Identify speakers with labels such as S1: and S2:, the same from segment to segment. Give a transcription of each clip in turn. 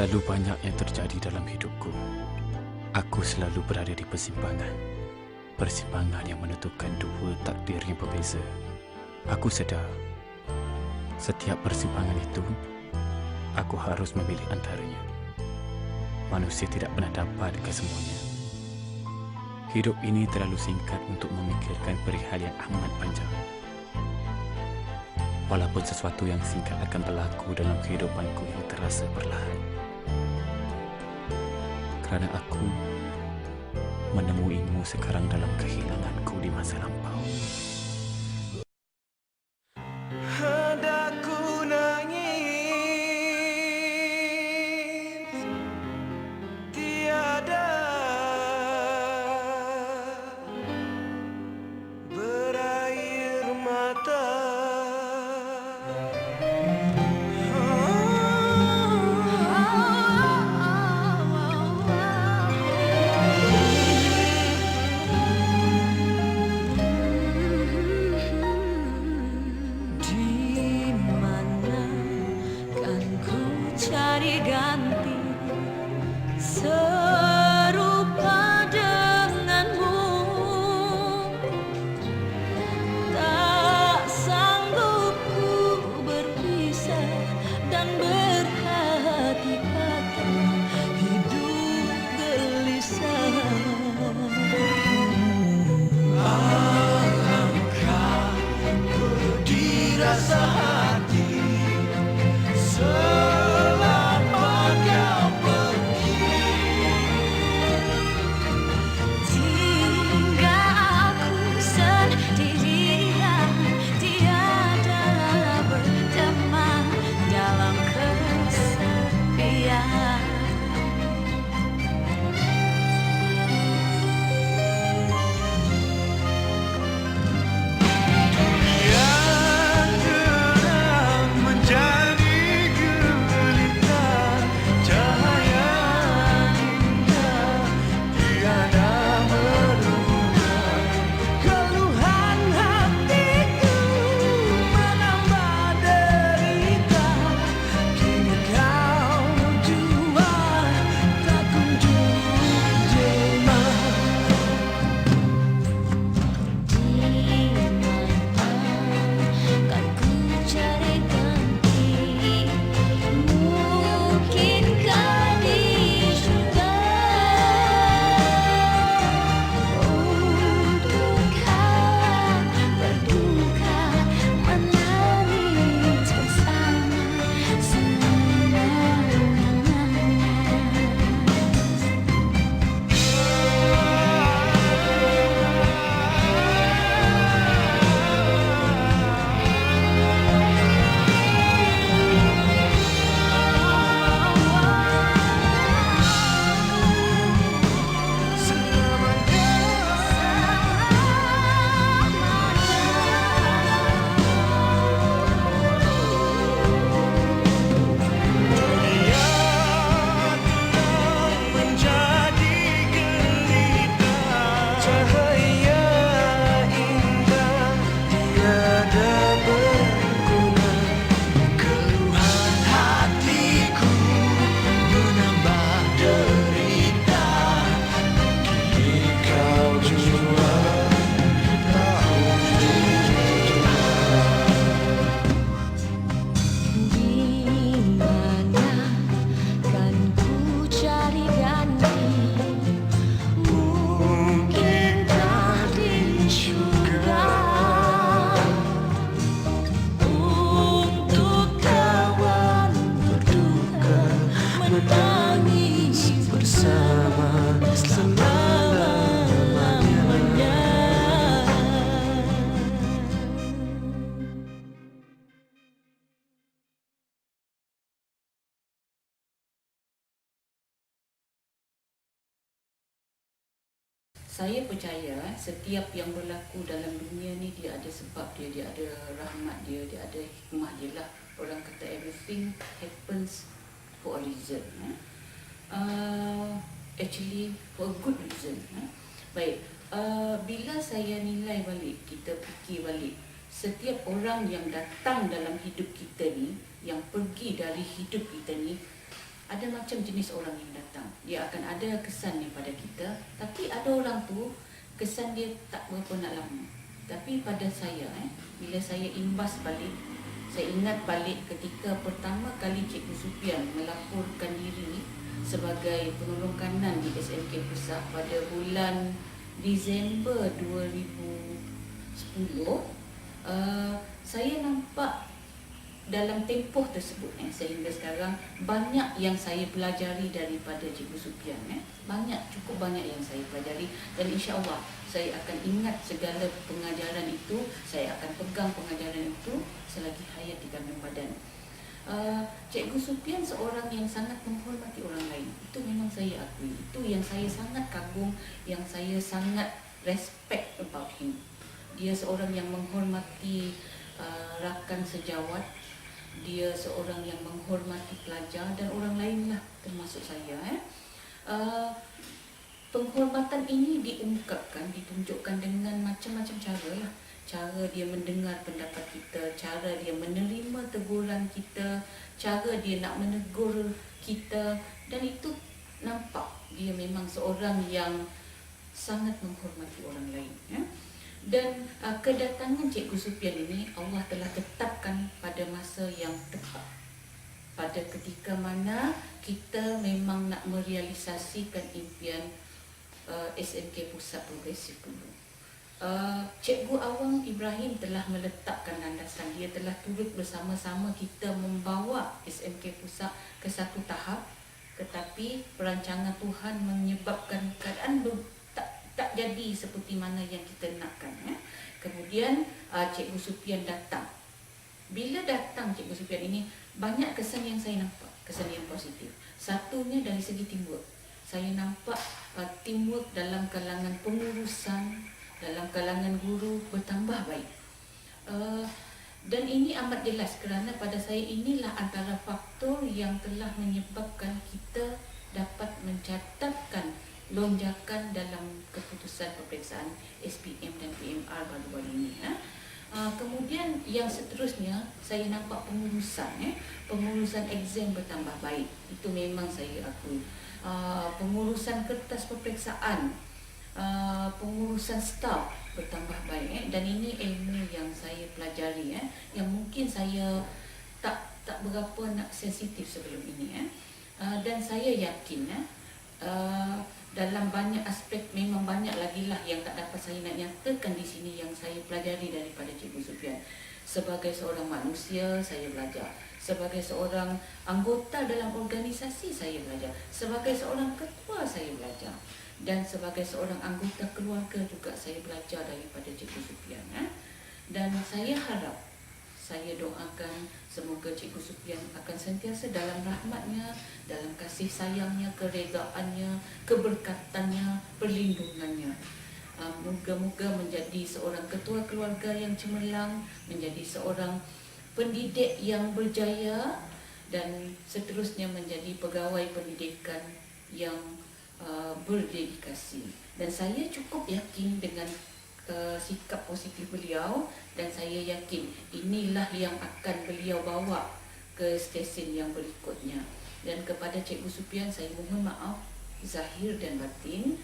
S1: Terlalu banyak yang terjadi dalam hidupku. Aku selalu berada di persimpangan. Persimpangan yang menentukan dua takdir yang berbeza. Aku sedar, setiap persimpangan itu, aku harus memilih antaranya. Manusia tidak pernah dapat kesemuanya. Hidup ini terlalu singkat untuk memikirkan perihal yang amat panjang. Walaupun sesuatu yang singkat akan berlaku dalam kehidupanku yang terasa perlahan. Kerana aku menemuimu sekarang dalam kehilanganku di masa lampau.
S2: Hendak ku nangis, tiada berair mata.
S3: Di mana kan ku cari ganti serupa denganmu? Tak sanggup ku berpisah dan berhati kata hidup gelisah.
S2: Alangkah dirasa hati selama kau pergi.
S3: Tinggal aku sendirian, tiada berteman dalam kesepian.
S2: Yang terang menjadi gelita, cahaya indah tiada berguna. Keluhan hatiku menambah derita. Kini kau jua tak kunjung jema.
S3: Kan ku cari ganti, mungkinkah di surga untuk kau berduka menangis bersama selamanya.
S2: Menjadi gelita, cahaya indah tiada berguna. Keluhan hatiku menambah derita. Kini kau jua tak
S3: Di mana kan ku cari ganti? Mungkinkah di surga untuk kawan berduka menangis
S2: bersama
S3: selama-lamanya.
S4: Saya percaya setiap yang berlaku dalam dunia ni dia ada sebab dia, dia ada rahmat dia, dia ada hikmah dia lah. Orang kata everything happens for a reason. Actually for a good reason. Baik, bila saya nilai balik, kita fikir balik, setiap orang yang datang dalam hidup kita ni, yang pergi dari hidup kita ni ada macam jenis orang yang datang. Dia akan ada kesan pada kita, tapi ada orang tu kesan dia tak berapa nak lama. Tapi pada saya, bila saya imbas balik, saya ingat balik ketika pertama kali Cikgu Sufian melaporkan diri sebagai penolong kanan di SMK Pusat pada bulan Disember 2010. Saya nampak dalam tempoh tersebut sehingga sekarang banyak yang saya pelajari daripada Cikgu Sufian. Cukup banyak yang saya pelajari, dan insya-Allah saya akan ingat segala pengajaran itu, saya akan pegang pengajaran itu selagi hayat di kandung badan. Cikgu Sufian seorang yang sangat menghormati orang lain. Itu memang saya akui. Itu yang saya sangat kagum, yang saya sangat respect about him. Dia seorang yang menghormati rakan sejawat. Dia seorang yang menghormati pelajar dan orang lain lah, termasuk saya. Penghormatan ini diungkapkan, ditunjukkan dengan macam-macam cara lah. Cara dia mendengar pendapat kita, cara dia menerima teguran kita, cara dia nak menegur kita, dan itu nampak dia memang seorang yang sangat menghormati orang lain. Dan kedatangan Cikgu Sufian ini Allah telah tetapkan pada masa yang tepat, pada ketika mana kita memang nak merealisasikan impian SMK Pusat Progresif dulu. Cikgu Awang Ibrahim telah meletakkan landasan. Dia telah turut bersama-sama kita membawa SMK Pusat ke satu tahap, tetapi perancangan Tuhan menyebabkan keadaan tak jadi seperti mana yang kita nakkan. Kemudian Cikgu Sufian datang. Bila datang Cikgu Sufian ini, banyak kesan yang saya nampak, kesan yang positif. Satunya dari segi teamwork. Saya nampak teamwork dalam kalangan pengurusan, dalam kalangan guru bertambah baik. Dan ini amat jelas kerana pada saya inilah antara faktor yang telah menyebabkan kita dapat mencatatkan lonjakan dalam keputusan peperiksaan SPM dan PMR baru-baru ini. Kemudian yang seterusnya, saya nampak pengurusan exam bertambah baik. Itu memang saya akui. Pengurusan kertas peperiksaan, pengurusan staf bertambah baik. Dan ini ilmu yang saya pelajari, yang mungkin saya tak berapa nak sensitif sebelum ini. Dan saya yakin dalam banyak aspek memang banyak lagi lah yang tak dapat saya nak nyatakan di sini yang saya pelajari daripada Cikgu Sufian. Sebagai seorang manusia, saya belajar. Sebagai seorang anggota dalam organisasi, saya belajar. Sebagai seorang ketua, saya belajar. Dan sebagai seorang anggota keluarga juga, saya belajar daripada Cikgu Sufian. Dan saya harap, saya doakan semoga Cikgu Sufian akan sentiasa dalam rahmatnya, dalam kasih sayangnya, keredaannya, keberkatannya, perlindungannya. Moga-moga menjadi seorang ketua keluarga yang cemerlang, menjadi seorang pendidik yang berjaya, dan seterusnya menjadi pegawai pendidikan yang berdedikasi. Dan saya cukup yakin dengan sikap positif beliau, dan saya yakin inilah yang akan beliau bawa ke stesen yang berikutnya. Dan kepada Cikgu Sufian saya mohon maaf zahir dan batin,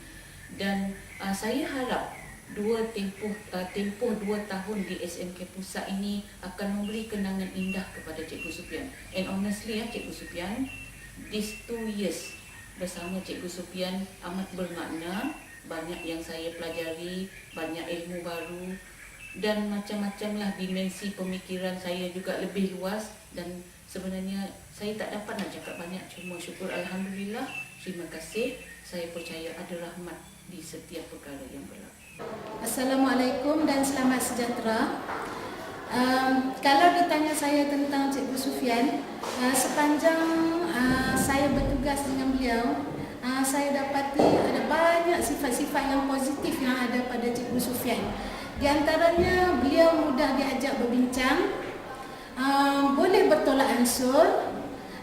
S4: dan saya harap tempoh 2 tahun di SMK Pusat ini akan memberi kenangan indah kepada Cikgu Sufian. And honestly Cikgu Sufian, these 2 years bersama Cikgu Sufian amat bermakna. Banyak yang saya pelajari, banyak ilmu baru, dan macam-macam lah dimensi pemikiran saya juga lebih luas. Dan sebenarnya saya tak dapat nak cakap banyak, cuma syukur Alhamdulillah, terima kasih. Saya percaya ada rahmat di setiap perkara yang berlaku.
S3: Assalamualaikum dan selamat sejahtera. Kalau ditanya saya tentang Cikgu Sufian, sepanjang saya bertugas dengan beliau, saya dapati ada banyak sifat-sifat yang positif yang ada pada Cikgu Sufian. Di antaranya, beliau mudah diajak berbincang, boleh bertolak ansur,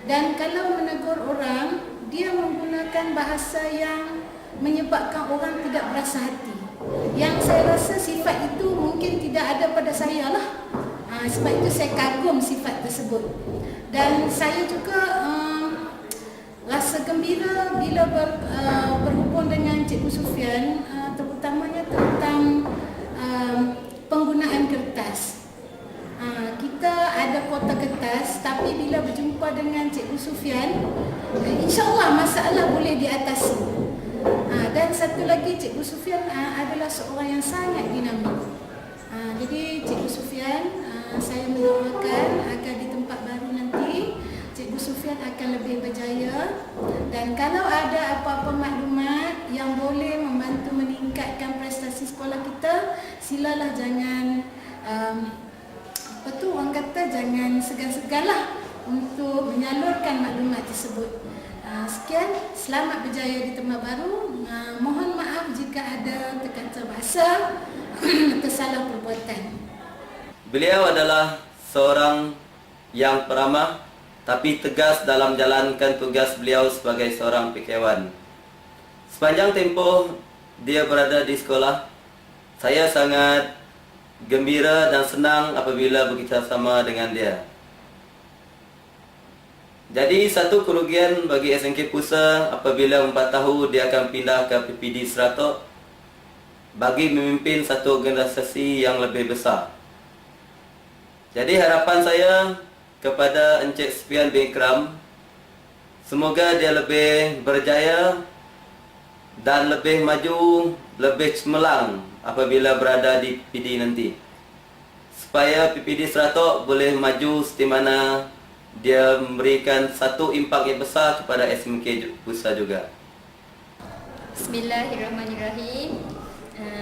S3: dan kalau menegur orang, dia menggunakan bahasa yang menyebabkan orang tidak berasa hati. Yang saya rasa sifat itu mungkin tidak ada pada saya lah. Sebab itu saya kagum sifat tersebut. Dan saya juga rasa gembira bila berhubung dengan Cikgu Sufian, terutamanya tentang penggunaan kertas. Kita ada kota kertas, tapi bila berjumpa dengan Cikgu Sufian, insya-Allah masalah boleh diatasi. Dan satu lagi, Cikgu Sufian adalah seorang yang sangat dinamik. Jadi Cikgu Sufian, saya mendoakan agar di tempat baru nanti Cikgu Sufian akan lebih berjaya, dan kalau ada apa-apa maklumat yang boleh membantu meningkatkan prestasi sekolah kita, silalah jangan orang kata jangan segan-seganlah untuk menyalurkan maklumat tersebut. Sekian, selamat berjaya di tempat baru. Mohon maaf jika ada terkata bahasa atau salah perbuatan.
S5: Beliau adalah seorang yang peramah tapi tegas dalam menjalankan tugas beliau sebagai seorang fikirwan. Sepanjang tempoh dia berada di sekolah, saya sangat gembira dan senang apabila bekerjasama dengan dia. Jadi satu kerugian bagi SMK Pusa apabila 4 tahun dia akan pindah ke PPD Seratok bagi memimpin satu organisasi yang lebih besar. Jadi harapan saya kepada Encik Sufian bin Ikram, semoga dia lebih berjaya dan lebih maju, lebih cemerlang apabila berada di PPD nanti, supaya PPD Seratok boleh maju seperti mana dia memberikan satu impak yang besar kepada SMK Pusa juga.
S6: Bismillahirrahmanirrahim.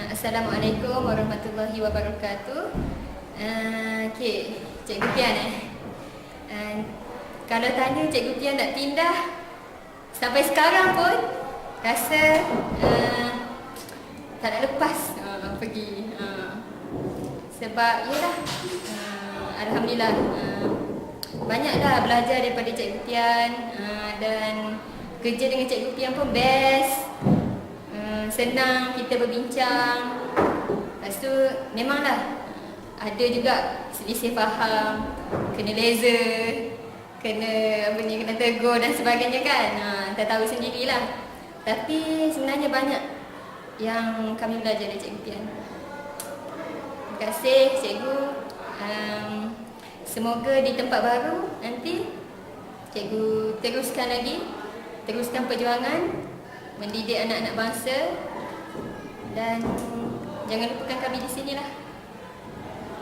S6: Assalamualaikum warahmatullahi wabarakatuh. Cikgu Pian kalau tanya Cikgu Pian nak pindah, sampai sekarang pun rasa tak nak lepas pergi. Sebab yalah, alhamdulillah banyaklah belajar daripada Cikgu Pian, dan kerja dengan Cikgu Pian pun best. Senang kita berbincang. Lepas tu memanglah ada juga selisih faham, kena laser, kena tegur dan sebagainya kan. Tak tahu sendirilah. Tapi sebenarnya banyak yang kami belajar dari Cikgu Pian. Terima kasih Cikgu. Semoga di tempat baru nanti Cikgu teruskan lagi, teruskan perjuangan mendidik anak-anak bangsa, dan jangan lupakan kami di sinilah.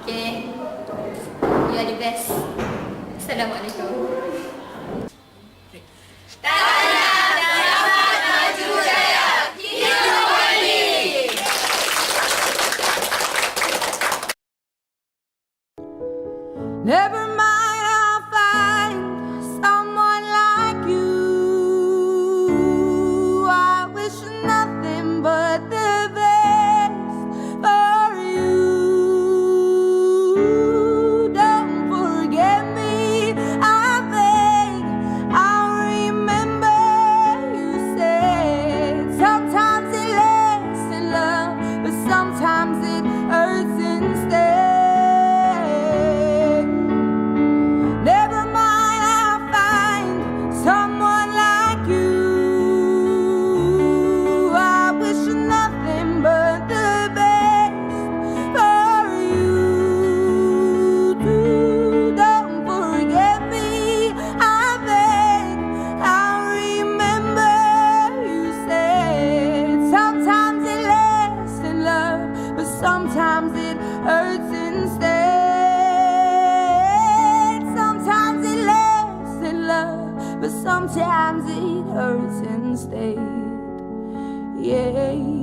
S6: Okay, you are the best. Assalamualaikum.
S2: Never mind, I'll find someone like you. I wish nothing but the best for you. Don't forget me, I beg. I'll remember you said sometimes it lasts in love, but sometimes it hurts instead. Sometimes it hurts instead. Sometimes it lasts in love, but sometimes it hurts instead. Yeah.